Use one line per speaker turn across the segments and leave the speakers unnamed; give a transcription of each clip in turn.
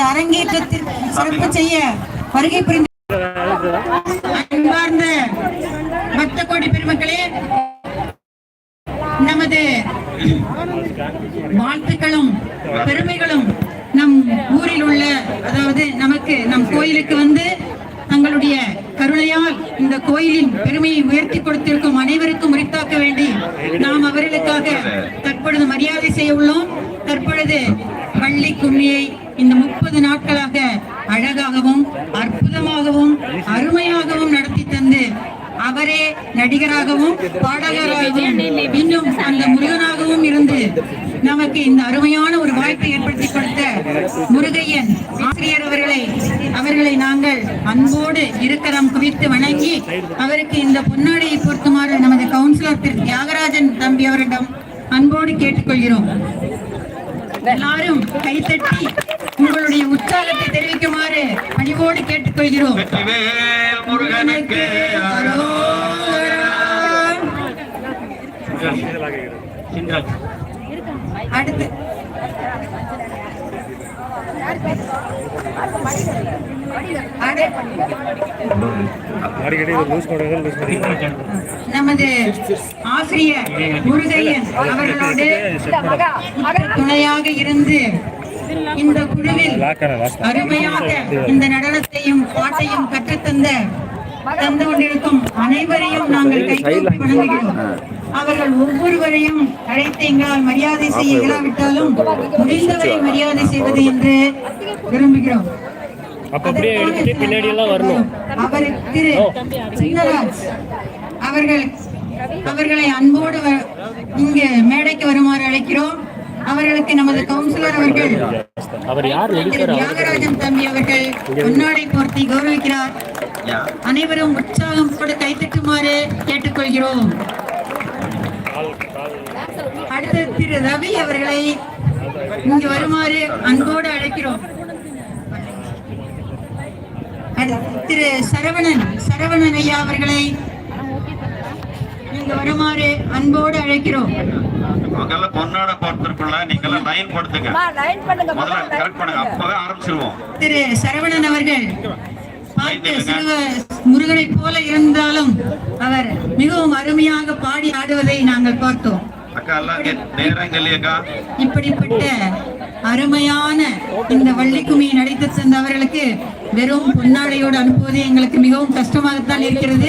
அரங்கேற்றத்தில் சிறப்பு செய்ய வருகை புரிந்த அன்பார்ந்த பக்த கோடி பெருமக்களே, நமது வாழ்த்துக்களும் பெருமைகளும் நம் ஊரில் உள்ள, அதாவது நமக்கு நம் கோயிலுக்கு வந்து தங்களுடைய கருணையால் இந்த கோயிலின் பெருமையை உயர்த்தி கொடுத்திருக்கும் அனைவருக்கும் உரித்தாக்க வேண்டி நாம் அவர்களுக்காக தற்பொழுது மரியாதை செய்ய உள்ளோம். தற்பொழுது பள்ளி கும்மியை இந்த 30 நாட்களாக அழகாகவும் அற்புதமாகவும் அருமையாகவும் நடத்தி தந்து அவரே நடிகராகவும் பாடகராகவும் இன்னும் அந்த முருகனாகவும் இருந்து நமக்கு இந்த அருமையான ஒரு வாய்ப்பை ஏற்படுத்தி கொடுத்த முருகையன் ஆசிரியர் அவர்களை நாங்கள் அன்போடு இருக்கரம் குவித்து வணங்கி அவருக்கு இந்த பொன்னாடையை பொருத்துமாறு நமது கவுன்சிலர் திரு தியாகராஜன் தம்பி அவரிடம் அன்போடு கேட்டுக்கொள்கிறோம். எல்லாரும் கைத்தட்டி உங்களுடைய உற்சாகத்தை தெரிவிக்குமாறு பணிவோடு கேட்டுக்கொள்கிறோம். அடுத்து நமது ஆசிரியர் முருகையன் அவர்களோடு துணையாக இருந்து இந்த குழுவில் அருமையாக இந்த நடனத்தையும் பாட்டையும் கற்றுத்தந்து கொண்டிருக்கும் அனைவரையும் நாங்கள் கைகூப்பி வணங்குகிறோம். அவர்கள் ஒவ்வொருவரையும் அழைத்து எங்களால் மரியாதை செய்ய இயலாவிட்டாலும் முடிந்தவரை மரியாதை செய்வது என்று விரும்புகிறோம். அவர் திரு சின்னராஜ் அவர்களை அன்போடு இங்கு மேடைக்கு வருமாறு அழைக்கிறோம். அவர்களுக்கு நமது கவுன்சிலர் அவர்கள் தியாகராஜன் தம்பி அவர்கள் பொன்னாடை போர்த்தி கௌரவிக்கிறார். அனைவரும் உற்சாகம் கூட கைத்தட்டுமாறு கேட்டுக்கொள்கிறோம். அடுத்த திரு ரவி அவர்களை இங்கு வருமாறு அன்போடு அழைக்கிறோம். திரு சரவணன் ஐயா அவர்களை இங்கு வருமாறு அன்போடு அழைக்கிறோம். திரு சரவணன் அவர்கள் முருகனை போல இருந்தாலும் அவர் மிகவும் அருமையாக பாடி ஆடுவதை நாங்கள் பார்த்தோம். இப்படிப்பட்ட அருமையான இந்த வள்ளிக்குமியை நடித்து தந்த அவர்களுக்கு வெறும் பொன்னாடையோடு அனுப்புவது எங்களுக்கு மிகவும் கஷ்டமாகத்தான் இருக்கிறது.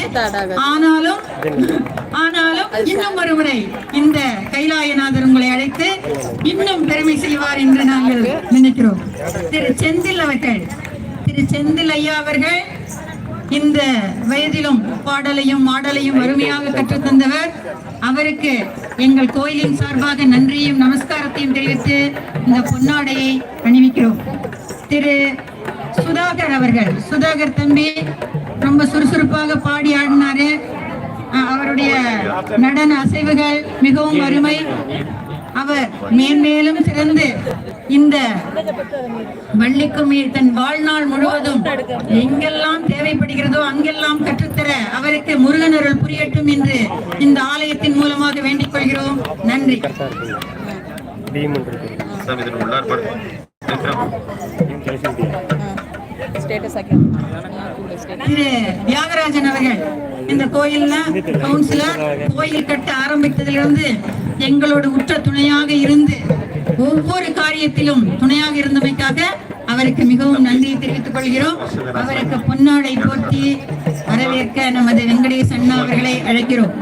ஆனாலும் இன்னும் ஒருமுறை இந்த கைலாயநாதர் உங்களை அழைத்து இன்னும் பெருமை செய்வார் என்று நாங்கள் நினைக்கிறோம். திரு செந்தில் ஐயா அவர்கள் இந்த வயதிலும் பாடலையும் ஆடலையும் அருமையாக கற்றுத்தந்தவர். அவருக்கு எங்கள் கோயிலின் சார்பாக நன்றியும் நமஸ்காரத்தையும் தெரிவித்து இந்த பொன்னாடையை அணிவிக்கிறோம். திரு சுதாகர் தம்பி ரொம்ப சுறுசுறுப்பாக பாடி ஆடினாரு. அவருடைய நடன அசைவுகள் மிகவும் அருமை. அவர் மேன்மேலும் சிறந்து இந்த வள்ளிக்கும்மி தன் வாழ்நாள் முழுவதும் எங்கெல்லாம் தேவைப்படுகிறதோ அங்கெல்லாம் கற்றுத்தர அவருக்கு முருகன் அருள் புரியட்டும் என்று இந்த ஆலயத்தின் மூலமாக வேண்டிக் கொள்கிறோம். நன்றி. திரு தியாகராஜன் அவர்கள் இந்த கோயில்ல கவுன்சிலர் கோயில் கட்ட ஆரம்பித்ததிலிருந்து எங்களோட உற்ற துணையாக இருந்து ஒவ்வொரு காரியத்திலும் துணையாக இருந்தமைக்காக அவருக்கு மிகவும் நன்றியை தெரிவித்துக் கொள்கிறோம். அவருக்கு பொன்னாடை போர்த்தி வரவேற்க நமது வெங்கடேஷ் அண்ணா அவர்களை அழைக்கிறோம்.